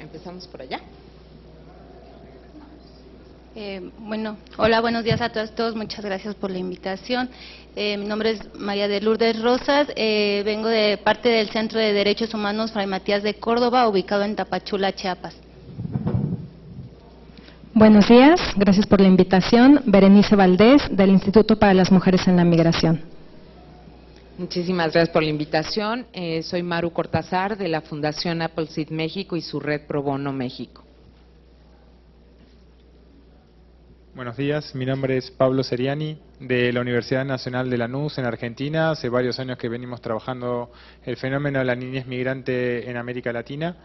empezamos por allá. Hola, buenos días a todos, muchas gracias por la invitación. Mi nombre es María de Lourdes Rosas, vengo de parte del Centro de Derechos Humanos Fray Matías de Córdoba, ubicado en Tapachula, Chiapas. Buenos días, gracias por la invitación. Berenice Valdés, del Instituto para las Mujeres en la Migración. Muchísimas gracias por la invitación. Soy Maru Cortázar, de la Fundación Appleseed México y su red Pro Bono México. Buenos días, mi nombre es Pablo Seriani, de la Universidad Nacional de Lanús, en Argentina. Hace varios años que venimos trabajando el fenómeno de la niñez migrante en América Latina,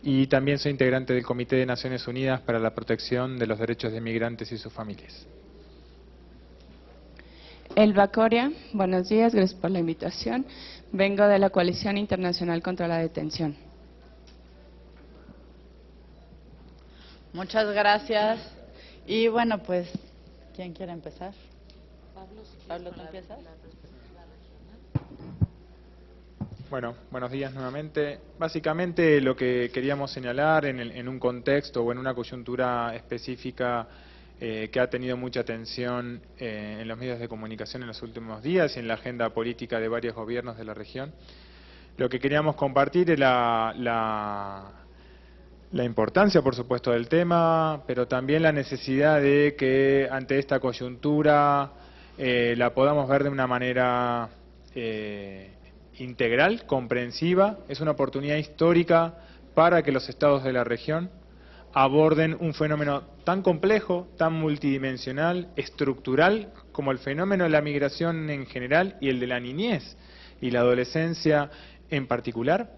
y también soy integrante del Comité de Naciones Unidas para la Protección de los Derechos de Migrantes y sus familias. Elba Coria, buenos días, gracias por la invitación. Vengo de la Coalición Internacional contra la Detención. Muchas gracias. Y bueno, pues, ¿quién quiere empezar? Pablo, ¿tú empiezas? Bueno, buenos días nuevamente. Básicamente lo que queríamos señalar en un contexto o en una coyuntura específica que ha tenido mucha atención en los medios de comunicación en los últimos días y en la agenda política de varios gobiernos de la región, lo que queríamos compartir es la importancia, por supuesto, del tema, pero también la necesidad de que ante esta coyuntura la podamos ver de una manera integral, comprensiva. Es una oportunidad histórica para que los estados de la región aborden un fenómeno tan complejo, tan multidimensional, estructural, como el fenómeno de la migración en general y el de la niñez y la adolescencia en particular.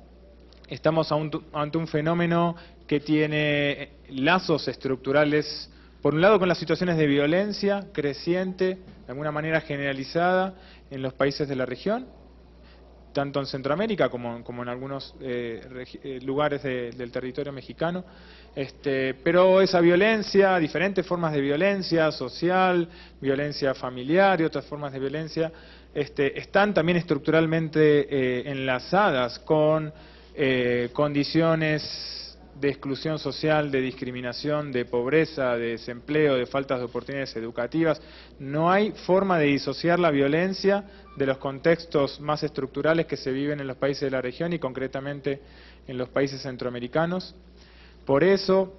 Estamos ante un fenómeno que tiene lazos estructurales, por un lado con las situaciones de violencia creciente, de alguna manera generalizada en los países de la región, tanto en Centroamérica como en algunos lugares del territorio mexicano, pero esa violencia, diferentes formas de violencia social, violencia familiar y otras formas de violencia, están también estructuralmente enlazadas con condiciones de exclusión social, de discriminación, de pobreza, de desempleo, de faltas de oportunidades educativas. No hay forma de disociar la violencia de los contextos más estructurales que se viven en los países de la región y concretamente en los países centroamericanos. Por eso,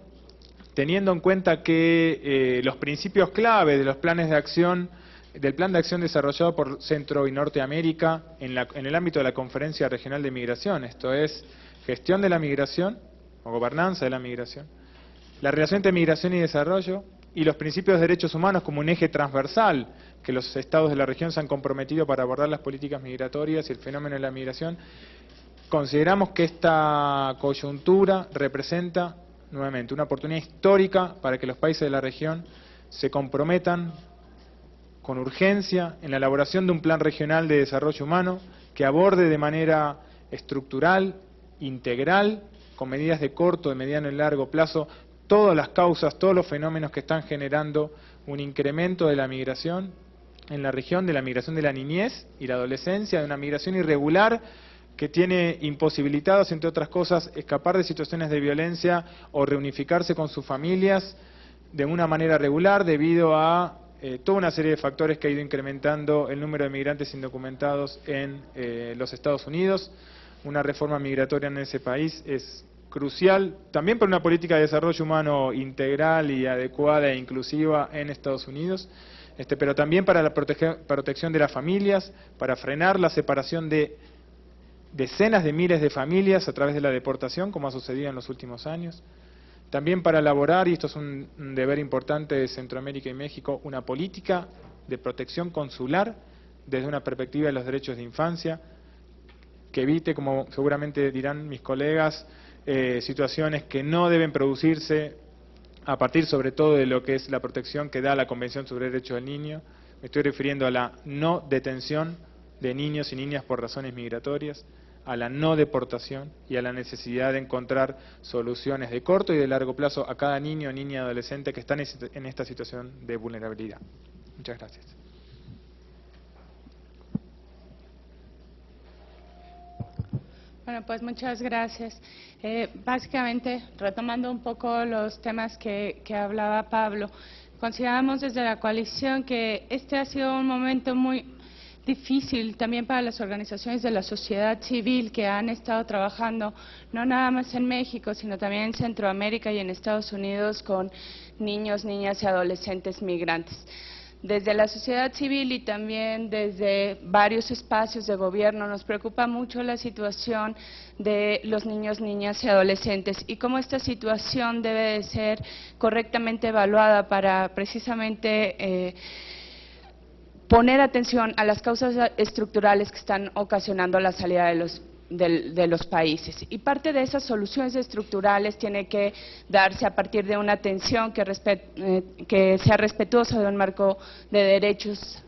teniendo en cuenta que los principios clave de los planes de acción, del plan de acción desarrollado por Centro y Norteamérica en el ámbito de la Conferencia Regional de Migración, esto es, gestión de la migración o gobernanza de la migración, la relación entre migración y desarrollo y los principios de derechos humanos como un eje transversal que los estados de la región se han comprometido para abordar las políticas migratorias y el fenómeno de la migración, consideramos que esta coyuntura representa nuevamente una oportunidad histórica para que los países de la región se comprometan con urgencia en la elaboración de un plan regional de desarrollo humano que aborde de manera estructural, integral, con medidas de corto, de mediano y largo plazo, todas las causas, todos los fenómenos que están generando un incremento de la migración en la región, de la migración de la niñez y la adolescencia, de una migración irregular que tiene imposibilitados, entre otras cosas, escapar de situaciones de violencia o reunificarse con sus familias de una manera regular debido a toda una serie de factores que ha ido incrementando el número de migrantes indocumentados en los Estados Unidos. Una reforma migratoria en ese país es crucial, también para una política de desarrollo humano integral y adecuada e inclusiva en Estados Unidos, pero también para la protección de las familias, para frenar la separación de decenas de miles de familias a través de la deportación, como ha sucedido en los últimos años. También para elaborar, y esto es un deber importante de Centroamérica y México, una política de protección consular desde una perspectiva de los derechos de infancia, que evite, como seguramente dirán mis colegas, situaciones que no deben producirse a partir sobre todo de lo que es la protección que da la Convención sobre el Derecho del Niño. Me estoy refiriendo a la no detención de niños y niñas por razones migratorias, a la no deportación y a la necesidad de encontrar soluciones de corto y de largo plazo a cada niño, niña y adolescente que están en esta situación de vulnerabilidad. Muchas gracias. Bueno, pues muchas gracias. Básicamente, retomando un poco los temas que hablaba Pablo, consideramos desde la coalición que este ha sido un momento muy difícil también para las organizaciones de la sociedad civil que han estado trabajando no nada más en México, sino también en Centroamérica y en Estados Unidos con niños, niñas y adolescentes migrantes. Desde la sociedad civil y también desde varios espacios de gobierno nos preocupa mucho la situación de los niños, niñas y adolescentes y cómo esta situación debe de ser correctamente evaluada para precisamente poner atención a las causas estructurales que están ocasionando la salida de los países. Y parte de esas soluciones estructurales tiene que darse a partir de una atención que sea respetuosa de un marco de derechos,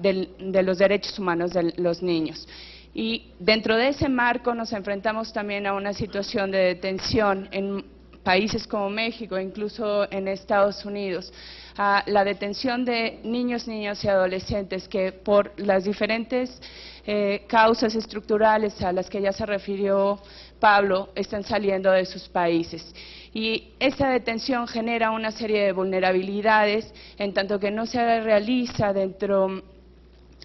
de los derechos humanos de los niños. Y dentro de ese marco nos enfrentamos también a una situación de detención en países como México, incluso en Estados Unidos, a la detención de niños, niñas y adolescentes que por las diferentes causas estructurales a las que ya se refirió Pablo, están saliendo de sus países. Y esa detención genera una serie de vulnerabilidades, en tanto que no se realiza dentro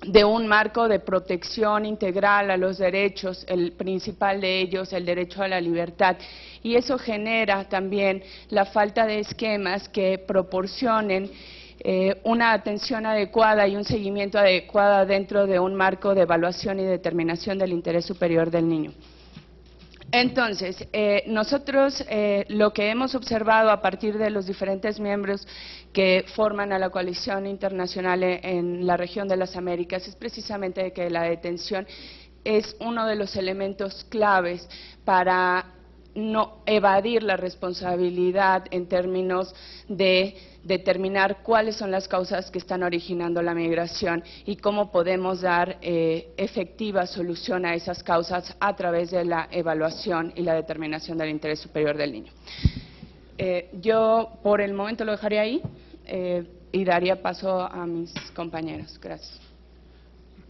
de un marco de protección integral a los derechos, el principal de ellos, el derecho a la libertad. Y eso genera también la falta de esquemas que proporcionen una atención adecuada y un seguimiento adecuado dentro de un marco de evaluación y determinación del interés superior del niño. Entonces, nosotros lo que hemos observado a partir de los diferentes miembros que forman a la coalición internacional en la región de las Américas es precisamente que la detención es uno de los elementos claves para no evadir la responsabilidad en términos de determinar cuáles son las causas que están originando la migración y cómo podemos dar efectiva solución a esas causas a través de la evaluación y la determinación del interés superior del niño. Yo por el momento lo dejaría ahí y daría paso a mis compañeros. Gracias.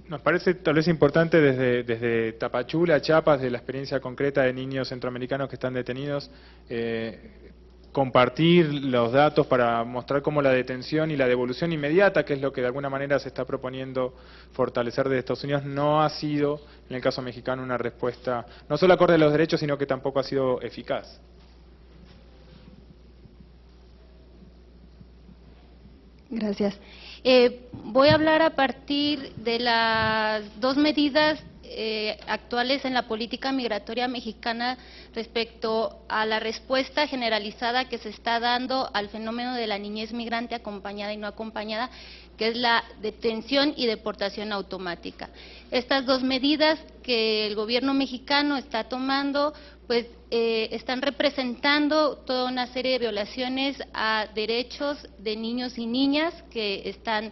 Nos parece tal vez importante desde Tapachula, Chiapas, de la experiencia concreta de niños centroamericanos que están detenidos, compartir los datos para mostrar cómo la detención y la devolución inmediata, que es lo que de alguna manera se está proponiendo fortalecer desde Estados Unidos, no ha sido, en el caso mexicano, una respuesta no solo acorde a los derechos, sino que tampoco ha sido eficaz. Gracias. Voy a hablar a partir de las dos medidas actuales en la política migratoria mexicana respecto a la respuesta generalizada que se está dando al fenómeno de la niñez migrante acompañada y no acompañada, que es la detención y deportación automática. Estas dos medidas que el gobierno mexicano está tomando, pues están representando toda una serie de violaciones a derechos de niños y niñas que están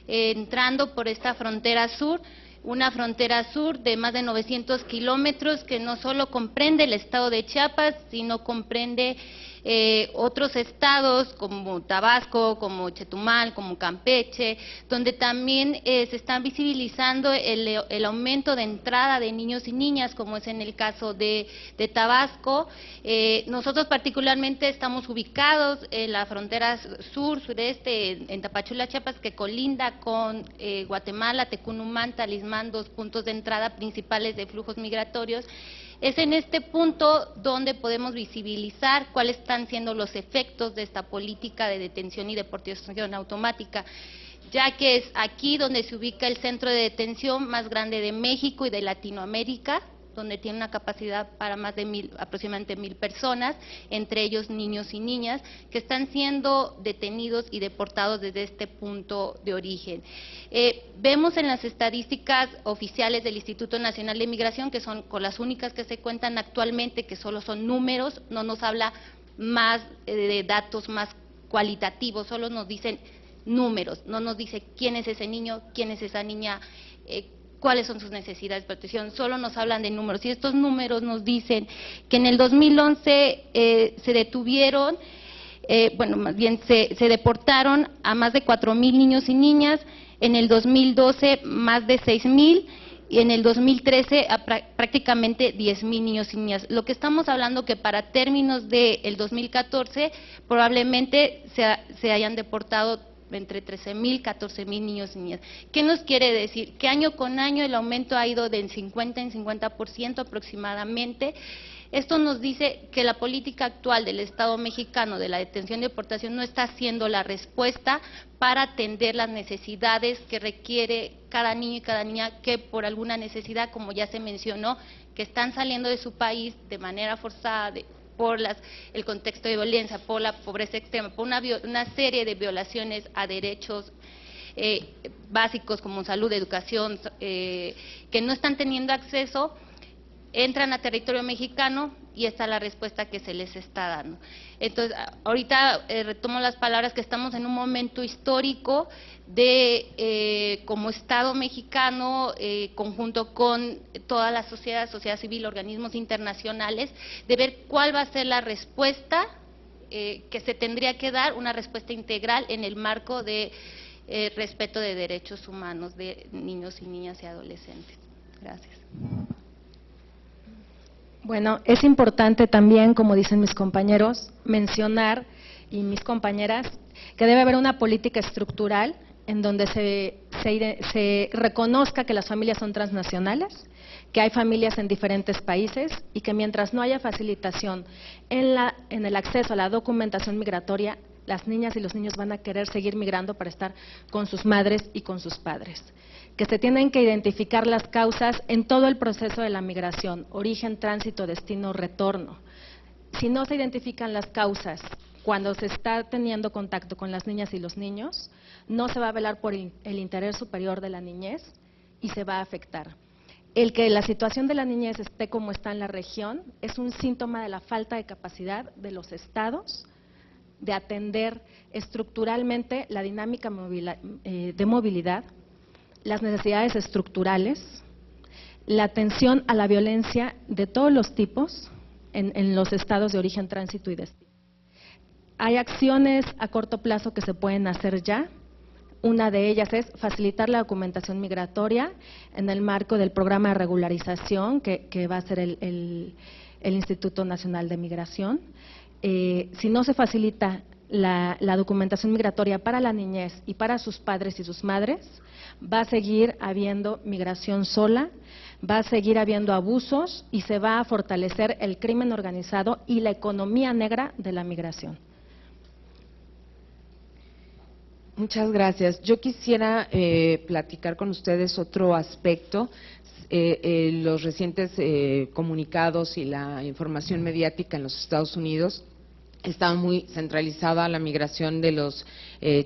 entrando por esta frontera sur, una frontera sur de más de 900 kilómetros que no solo comprende el estado de Chiapas, sino comprende otros estados como Tabasco, como Chetumal, como Campeche, donde también se están visibilizando el aumento de entrada de niños y niñas, como es en el caso de Tabasco. Nosotros particularmente estamos ubicados en la frontera sur-sureste, en Tapachula, Chiapas, que colinda con Guatemala, Tecunumán, Talismán, dos puntos de entrada principales de flujos migratorios. Es en este punto donde podemos visibilizar cuáles están siendo los efectos de esta política de detención y deportación automática, ya que es aquí donde se ubica el centro de detención más grande de México y de Latinoamérica, donde tiene una capacidad para más de aproximadamente 1,000 personas, entre ellos niños y niñas, que están siendo detenidos y deportados desde este punto de origen. Vemos en las estadísticas oficiales del Instituto Nacional de Migración, que son con las únicas que se cuentan actualmente, que solo son números, no nos habla más de datos más cualitativos, solo nos dicen números, no nos dice quién es ese niño, quién es esa niña, cuáles son sus necesidades de protección, solo nos hablan de números. Y estos números nos dicen que en el 2011 se detuvieron, más bien se deportaron a más de 4,000 niños y niñas, en el 2012 más de 6,000 y en el 2013 a prácticamente 10,000 niños y niñas. Lo que estamos hablando que para términos del 2014 probablemente se hayan deportado entre 13,000 y 14,000 niños y niñas. ¿Qué nos quiere decir? Que año con año el aumento ha ido del 50 en 50% aproximadamente. Esto nos dice que la política actual del Estado mexicano de la detención y deportación no está siendo la respuesta para atender las necesidades que requiere cada niño y cada niña que por alguna necesidad, como ya se mencionó, que están saliendo de su país de manera forzada, por el contexto de violencia, por la pobreza extrema, por una serie de violaciones a derechos básicos como salud, educación, que no están teniendo acceso, entran a territorio mexicano y esta es la respuesta que se les está dando. Entonces, ahorita retomo las palabras que estamos en un momento histórico de, como Estado mexicano, conjunto con toda la sociedad civil, organismos internacionales, de ver cuál va a ser la respuesta que se tendría que dar, una respuesta integral en el marco de respeto de derechos humanos de niños y niñas y adolescentes. Gracias. Bueno, es importante también, como dicen mis compañeros, mencionar, y mis compañeras, que debe haber una política estructural en donde se reconozca que las familias son transnacionales, que hay familias en diferentes países y que mientras no haya facilitación en el acceso a la documentación migratoria, las niñas y los niños van a querer seguir migrando para estar con sus madres y con sus padres. Que se tienen que identificar las causas en todo el proceso de la migración, origen, tránsito, destino, retorno. Si no se identifican las causas cuando se está teniendo contacto con las niñas y los niños, no se va a velar por el interés superior de la niñez y se va a afectar. El que la situación de la niñez esté como está en la región es un síntoma de la falta de capacidad de los estados de atender estructuralmente la dinámica de movilidad, las necesidades estructurales, la atención a la violencia de todos los tipos en los estados de origen, tránsito y destino. Hay acciones a corto plazo que se pueden hacer ya. Una de ellas es facilitar la documentación migratoria en el marco del programa de regularización que va a hacer el Instituto Nacional de Migración. Si no se facilita la documentación migratoria para la niñez y para sus padres y sus madres, va a seguir habiendo migración sola, va a seguir habiendo abusos y se va a fortalecer el crimen organizado y la economía negra de la migración. Muchas gracias. Yo quisiera platicar con ustedes otro aspecto. Los recientes comunicados y la información mediática en los Estados Unidos está muy centralizada la migración de los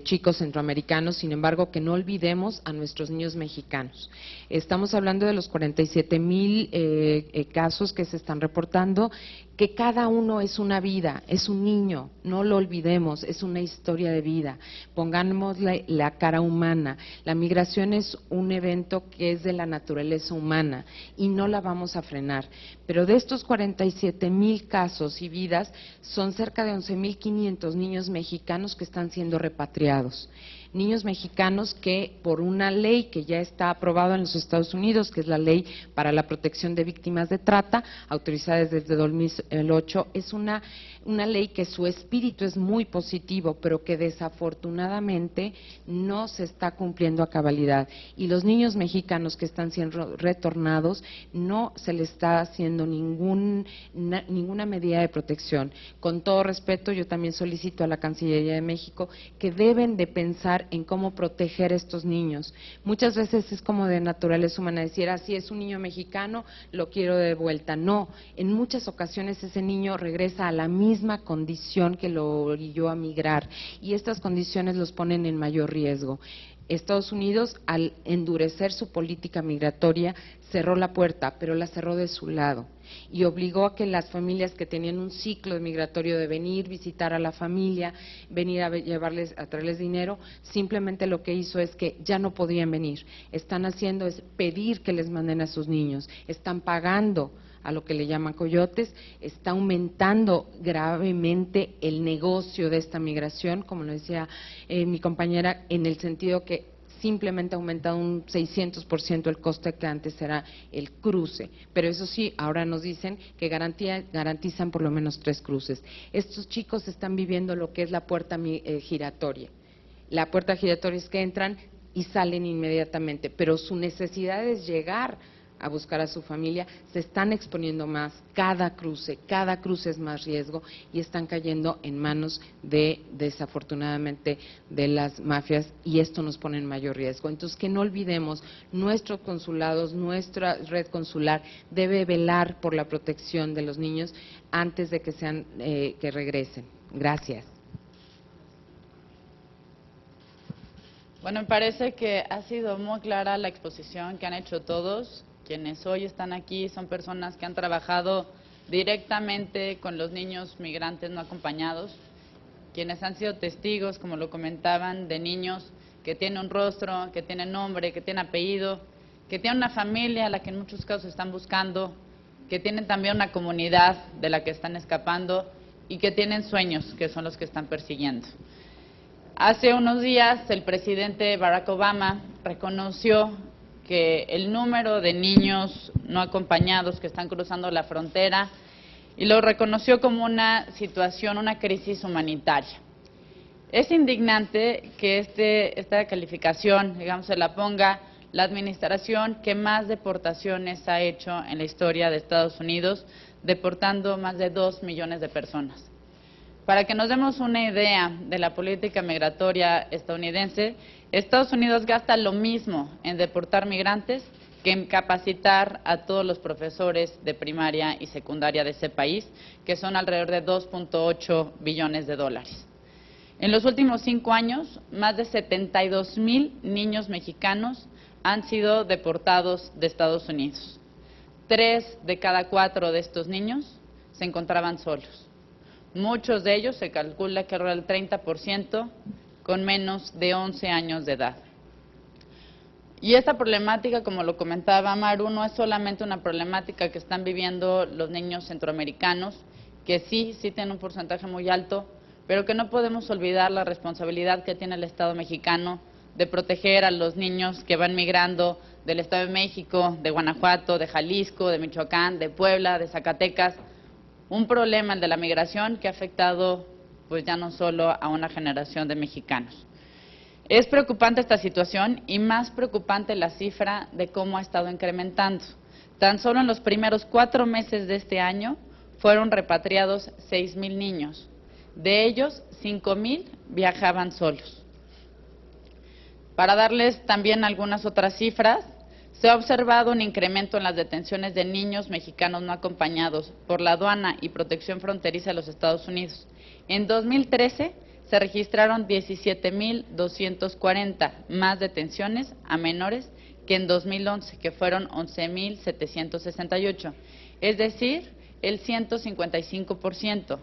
chicos centroamericanos, sin embargo, que no olvidemos a nuestros niños mexicanos. Estamos hablando de los 47,000 casos que se están reportando, que cada uno es una vida, es un niño, no lo olvidemos, es una historia de vida. Pongamos la cara humana. La migración es un evento que es de la naturaleza humana y no la vamos a frenar. Pero de estos 47,000 casos y vidas, son cerca de 11,500 niños mexicanos que están siendo repatriados. Niños mexicanos que por una ley que ya está aprobada en los Estados Unidos, que es la Ley para la Protección de Víctimas de Trata, autorizada desde 2008, es una ley que su espíritu es muy positivo, pero que desafortunadamente no se está cumpliendo a cabalidad. Y los niños mexicanos que están siendo retornados, no se les está haciendo ninguna medida de protección. Con todo respeto, yo también solicito a la Cancillería de México que deben de pensar en cómo proteger a estos niños. Muchas veces es como de naturaleza humana decir, si es un niño mexicano, lo quiero de vuelta. No, en muchas ocasiones ese niño regresa a la misma condición que lo orilló a migrar y estas condiciones los ponen en mayor riesgo. Estados Unidos, al endurecer su política migratoria, cerró la puerta, pero la cerró de su lado y obligó a que las familias que tenían un ciclo migratorio de venir, visitar a la familia, venir a traerles dinero, simplemente lo que hizo es que ya no podían venir. Están haciendo es pedir que les manden a sus niños, están pagando a lo que le llaman coyotes, está aumentando gravemente el negocio de esta migración, como lo decía mi compañera, en el sentido que simplemente ha aumentado un 600% el coste que antes era el cruce. Pero eso sí, ahora nos dicen que garantizan por lo menos 3 cruces. Estos chicos están viviendo lo que es la puerta giratoria. La puerta giratoria es que entran y salen inmediatamente, pero su necesidad es llegar a buscar a su familia, se están exponiendo más, cada cruce es más riesgo y están cayendo en manos desafortunadamente, de las mafias, y esto nos pone en mayor riesgo. Entonces, que no olvidemos, nuestros consulados, nuestra red consular debe velar por la protección de los niños antes de que regresen. Gracias. Bueno, me parece que ha sido muy clara la exposición que han hecho todos. Quienes hoy están aquí son personas que han trabajado directamente con los niños migrantes no acompañados, quienes han sido testigos, como lo comentaban, de niños que tienen un rostro, que tienen nombre, que tienen apellido, que tienen una familia a la que en muchos casos están buscando, que tienen también una comunidad de la que están escapando y que tienen sueños, que son los que están persiguiendo. Hace unos días el presidente Barack Obama reconoció que el número de niños no acompañados que están cruzando la frontera, y lo reconoció como una situación, una crisis humanitaria. Es indignante que esta calificación, digamos, se la ponga la administración que más deportaciones ha hecho en la historia de Estados Unidos, deportando más de 2 millones de personas. Para que nos demos una idea de la política migratoria estadounidense, Estados Unidos gasta lo mismo en deportar migrantes que en capacitar a todos los profesores de primaria y secundaria de ese país, que son alrededor de 2.8 billones de dólares. En los últimos 5 años, más de 72,000 niños mexicanos han sido deportados de Estados Unidos. 3 de cada 4 de estos niños se encontraban solos. Muchos de ellos, se calcula que era el 30%, con menos de 11 años de edad. Y esta problemática, como lo comentaba Maru, no es solamente una problemática que están viviendo los niños centroamericanos, que sí tienen un porcentaje muy alto, pero que no podemos olvidar la responsabilidad que tiene el Estado mexicano de proteger a los niños que van migrando del Estado de México, de Guanajuato, de Jalisco, de Michoacán, de Puebla, de Zacatecas. Un problema, el de la migración, que ha afectado pues ya no solo a una generación de mexicanos. Es preocupante esta situación y más preocupante la cifra de cómo ha estado incrementando. Tan solo en los primeros 4 meses de este año fueron repatriados 6,000 niños. De ellos, 5,000 viajaban solos. Para darles también algunas otras cifras, se ha observado un incremento en las detenciones de niños mexicanos no acompañados por la aduana y protección fronteriza de los Estados Unidos. En 2013 se registraron 17,240 más detenciones a menores que en 2011, que fueron 11,768, es decir, el 155%.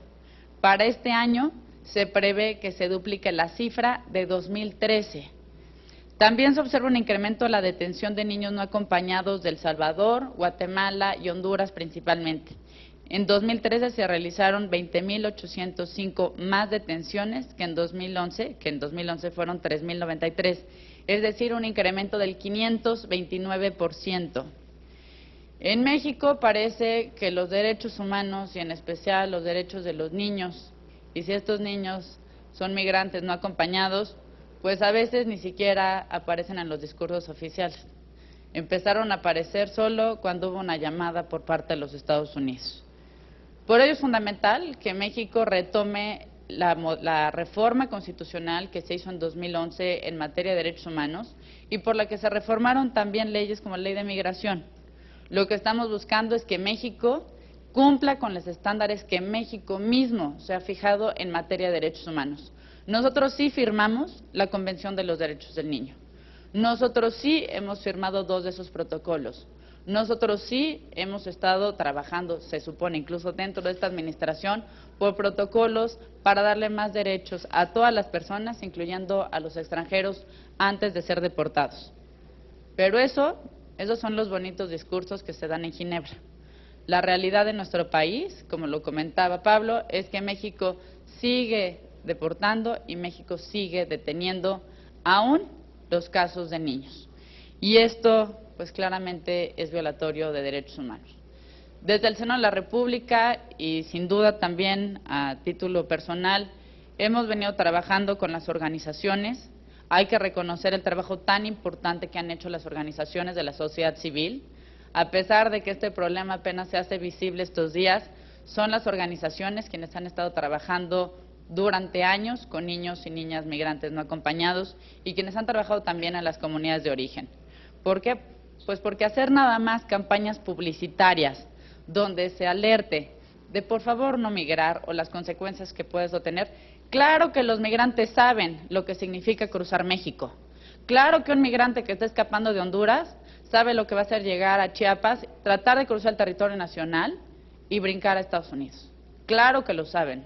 Para este año se prevé que se duplique la cifra de 2013. También se observa un incremento en la detención de niños no acompañados de El Salvador, Guatemala y Honduras principalmente. En 2013 se realizaron 20,805 más detenciones que en 2011, fueron 3,093, es decir, un incremento del 529%. En México parece que los derechos humanos y en especial los derechos de los niños, y si estos niños son migrantes no acompañados, pues a veces ni siquiera aparecen en los discursos oficiales. Empezaron a aparecer solo cuando hubo una llamada por parte de los Estados Unidos. Por ello es fundamental que México retome la reforma constitucional que se hizo en 2011 en materia de derechos humanos y por la que se reformaron también leyes como la ley de migración. Lo que estamos buscando es que México cumpla con los estándares que México mismo se ha fijado en materia de derechos humanos. Nosotros sí firmamos la Convención de los Derechos del Niño. Nosotros sí hemos firmado 2 de esos protocolos. Nosotros sí hemos estado trabajando, se supone, incluso dentro de esta administración, por protocolos para darle más derechos a todas las personas, incluyendo a los extranjeros, antes de ser deportados. Pero esos son los bonitos discursos que se dan en Ginebra. La realidad de nuestro país, como lo comentaba Pablo, es que México sigue deportando y México sigue deteniendo, aún los casos de niños. Y esto, pues claramente, es violatorio de derechos humanos. Desde el seno de la República y sin duda también a título personal, hemos venido trabajando con las organizaciones. Hay que reconocer el trabajo tan importante que han hecho las organizaciones de la sociedad civil. A pesar de que este problema apenas se hace visible estos días, son las organizaciones quienes han estado trabajando durante años con niños y niñas migrantes no acompañados y quienes han trabajado también en las comunidades de origen. ¿Por qué? Pues porque hacer nada más campañas publicitarias donde se alerte de por favor no migrar o las consecuencias que puedes obtener. Claro que los migrantes saben lo que significa cruzar México. Claro que un migrante que está escapando de Honduras sabe lo que va a ser llegar a Chiapas, tratar de cruzar el territorio nacional y brincar a Estados Unidos. Claro que lo saben.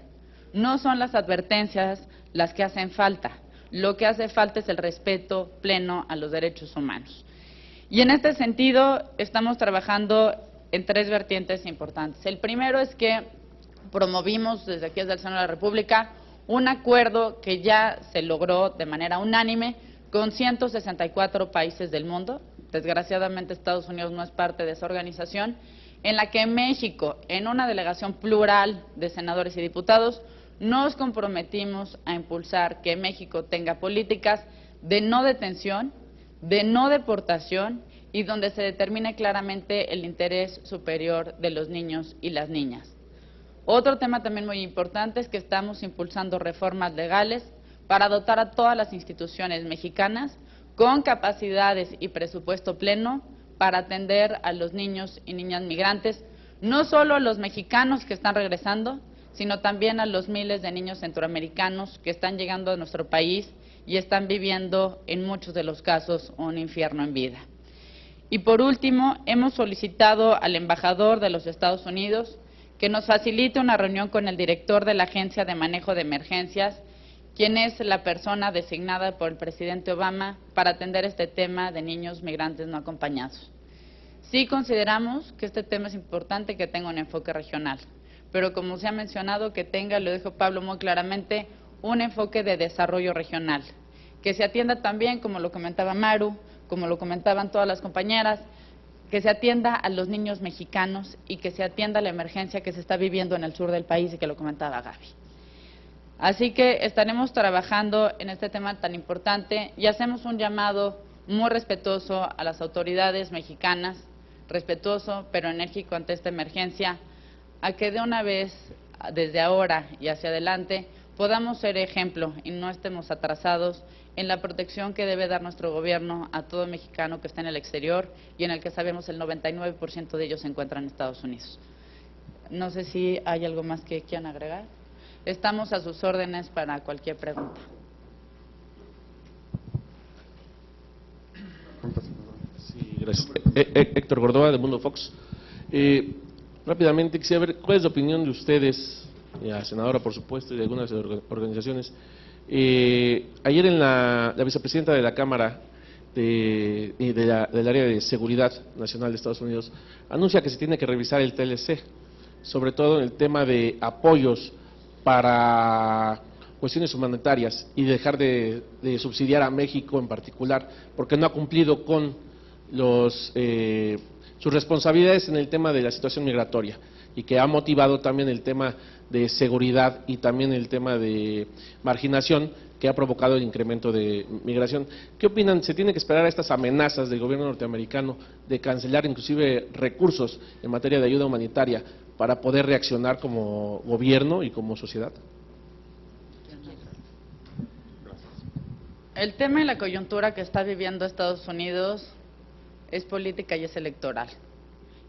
No son las advertencias las que hacen falta. Lo que hace falta es el respeto pleno a los derechos humanos. Y en este sentido estamos trabajando en tres vertientes importantes. El primero es que promovimos desde aquí, desde el Senado de la República, un acuerdo que ya se logró de manera unánime con 164 países del mundo. Desgraciadamente Estados Unidos no es parte de esa organización, en la que México, en una delegación plural de senadores y diputados, nos comprometimos a impulsar que México tenga políticas de no detención, de no deportación y donde se determine claramente el interés superior de los niños y las niñas. Otro tema también muy importante es que estamos impulsando reformas legales para dotar a todas las instituciones mexicanas con capacidades y presupuesto pleno para atender a los niños y niñas migrantes, no solo a los mexicanos que están regresando, sino también a los miles de niños centroamericanos que están llegando a nuestro país y están viviendo, en muchos de los casos, un infierno en vida. Y por último, hemos solicitado al embajador de los Estados Unidos que nos facilite una reunión con el director de la Agencia de Manejo de Emergencias, quien es la persona designada por el presidente Obama para atender este tema de niños migrantes no acompañados. Sí consideramos que este tema es importante que tenga un enfoque regional, pero como se ha mencionado, que tenga, lo dijo Pablo muy claramente, un enfoque de desarrollo regional, que se atienda también, como lo comentaba Maru, como lo comentaban todas las compañeras, que se atienda a los niños mexicanos y que se atienda a la emergencia que se está viviendo en el sur del país y que lo comentaba Gaby. Así que estaremos trabajando en este tema tan importante y hacemos un llamado muy respetuoso a las autoridades mexicanas, respetuoso pero enérgico ante esta emergencia, a que de una vez, desde ahora y hacia adelante, podamos ser ejemplo y no estemos atrasados en la protección que debe dar nuestro gobierno a todo mexicano que está en el exterior y en el que sabemos el 99% de ellos se encuentran en Estados Unidos. No sé si hay algo más que quieran agregar. Estamos a sus órdenes para cualquier pregunta. Sí, gracias. Héctor Gordoa, de Mundo Fox. Rápidamente quisiera ver cuál es la opinión de ustedes, la senadora por supuesto, y de algunas organizaciones. Ayer en la vicepresidenta de la Cámara del área de Seguridad Nacional de Estados Unidos anuncia que se tiene que revisar el TLC, sobre todo en el tema de apoyos para cuestiones humanitarias y dejar de subsidiar a México en particular, porque no ha cumplido con sus responsabilidades en el tema de la situación migratoria y que ha motivado también el tema de seguridad y también el tema de marginación que ha provocado el incremento de migración. ¿Qué opinan? ¿Se tiene que esperar a estas amenazas del gobierno norteamericano de cancelar inclusive recursos en materia de ayuda humanitaria para poder reaccionar como gobierno y como sociedad? El tema y la coyuntura que está viviendo Estados Unidos es política y es electoral.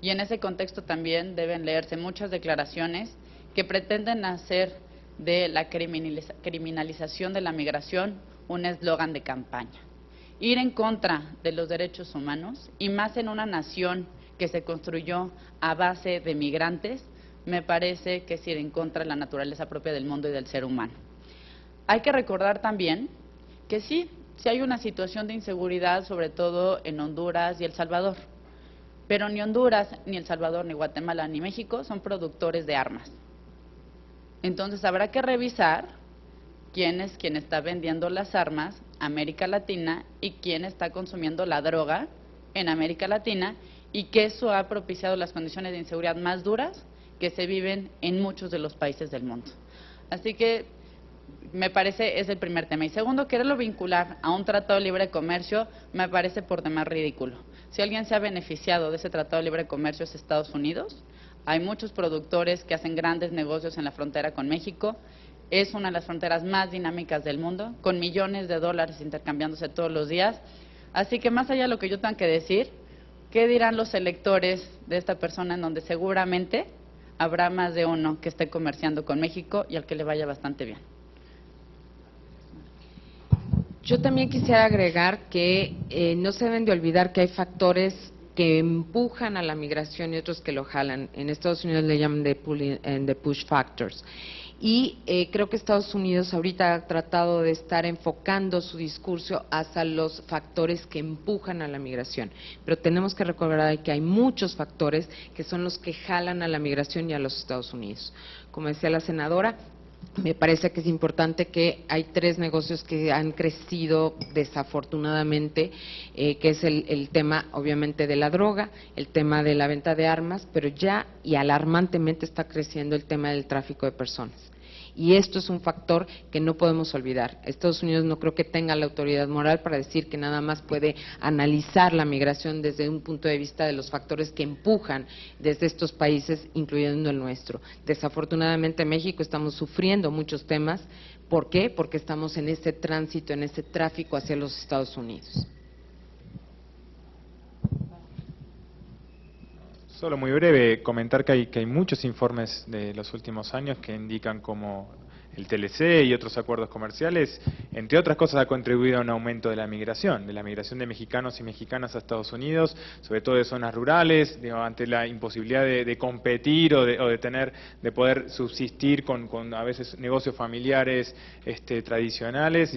Y en ese contexto también deben leerse muchas declaraciones que pretenden hacer de la criminalización de la migración un eslogan de campaña. Ir en contra de los derechos humanos, y más en una nación que se construyó a base de migrantes, me parece que es ir en contra de la naturaleza propia del mundo y del ser humano. Hay que recordar también que sí hay una situación de inseguridad, sobre todo en Honduras y El Salvador, pero ni Honduras, ni El Salvador, ni Guatemala, ni México son productores de armas. Entonces habrá que revisar quién está vendiendo las armas América Latina y quién está consumiendo la droga en América Latina, y que eso ha propiciado las condiciones de inseguridad más duras que se viven en muchos de los países del mundo. Así que me parece es el primer tema. Y segundo, quererlo vincular a un tratado de libre comercio me parece por demás ridículo. Si alguien se ha beneficiado de ese tratado de libre comercio es Estados Unidos. Hay muchos productores que hacen grandes negocios en la frontera con México. Es una de las fronteras más dinámicas del mundo, con millones de dólares intercambiándose todos los días. Así que más allá de lo que yo tenga que decir, ¿qué dirán los electores de esta persona en donde seguramente habrá más de uno que esté comerciando con México y al que le vaya bastante bien? Yo también quisiera agregar que no se deben de olvidar que hay factores que empujan a la migración y otros que lo jalan. En Estados Unidos le llaman the push factors. Y creo que Estados Unidos ahorita ha tratado de estar enfocando su discurso hacia los factores que empujan a la migración. Pero tenemos que recordar que hay muchos factores que son los que jalan a la migración y a los Estados Unidos. Como decía la senadora, me parece que es importante que hay 3 negocios que han crecido desafortunadamente, que es el tema obviamente de la droga, el tema de la venta de armas, pero ya y alarmantemente está creciendo el tema del tráfico de personas. Y esto es un factor que no podemos olvidar. Estados Unidos no creo que tenga la autoridad moral para decir que nada más puede analizar la migración desde un punto de vista de los factores que empujan desde estos países, incluyendo el nuestro. Desafortunadamente en México estamos sufriendo muchos temas. ¿Por qué? Porque estamos en ese tránsito, en ese tráfico hacia los Estados Unidos. Solo muy breve, comentar que hay muchos informes de los últimos años que indican cómo el TLC y otros acuerdos comerciales, entre otras cosas, ha contribuido a un aumento de la migración de mexicanos y mexicanas a Estados Unidos, sobre todo de zonas rurales, ante la imposibilidad de competir o de poder subsistir con a veces negocios familiares tradicionales.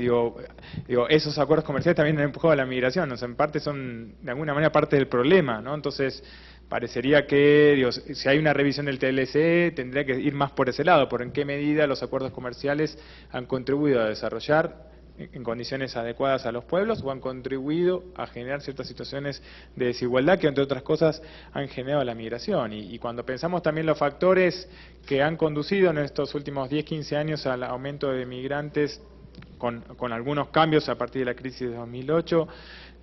Esos acuerdos comerciales también han empujado a la migración, o sea, en parte son de alguna manera parte del problema, ¿no? Entonces, parecería que, si hay una revisión del TLC, tendría que ir más por ese lado, por en qué medida los acuerdos comerciales han contribuido a desarrollar en condiciones adecuadas a los pueblos o han contribuido a generar ciertas situaciones de desigualdad que, entre otras cosas, han generado la migración. Y cuando pensamos también los factores que han conducido en estos últimos 10, 15 años al aumento de migrantes, con algunos cambios a partir de la crisis de 2008,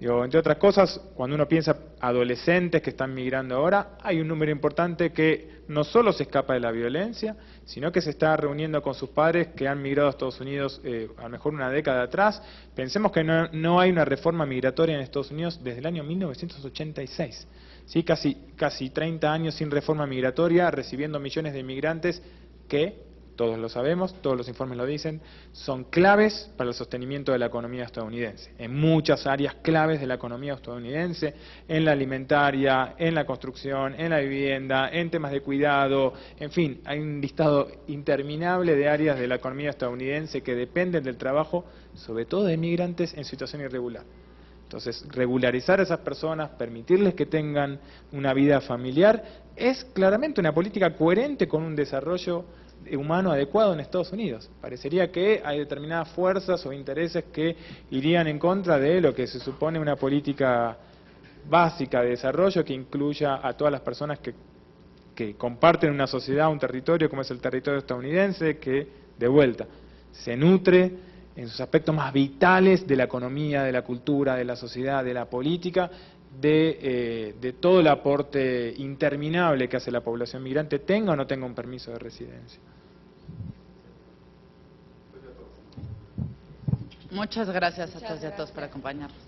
entre otras cosas, cuando uno piensa adolescentes que están migrando ahora, hay un número importante que no solo se escapa de la violencia, sino que se está reuniendo con sus padres que han migrado a Estados Unidos a lo mejor una década atrás. Pensemos que no hay una reforma migratoria en Estados Unidos desde el año 1986. ¿Sí? Casi 30 años sin reforma migratoria, recibiendo millones de inmigrantes que, todos lo sabemos, todos los informes lo dicen, son claves para el sostenimiento de la economía estadounidense, en muchas áreas claves de la economía estadounidense, en la alimentaria, en la construcción, en la vivienda, en temas de cuidado, en fin, hay un listado interminable de áreas de la economía estadounidense que dependen del trabajo, sobre todo de migrantes en situación irregular. Entonces, regularizar a esas personas, permitirles que tengan una vida familiar, es claramente una política coherente con un desarrollo humano adecuado en Estados Unidos. Parecería que hay determinadas fuerzas o intereses que irían en contra de lo que se supone una política básica de desarrollo que incluya a todas las personas que comparten una sociedad, un territorio como es el territorio estadounidense, que de vuelta se nutre en sus aspectos más vitales de la economía, de la cultura, de la sociedad, de la política, de todo el aporte interminable que hace la población migrante, tenga o no tenga un permiso de residencia. Muchas gracias a todos y a todos por acompañarnos.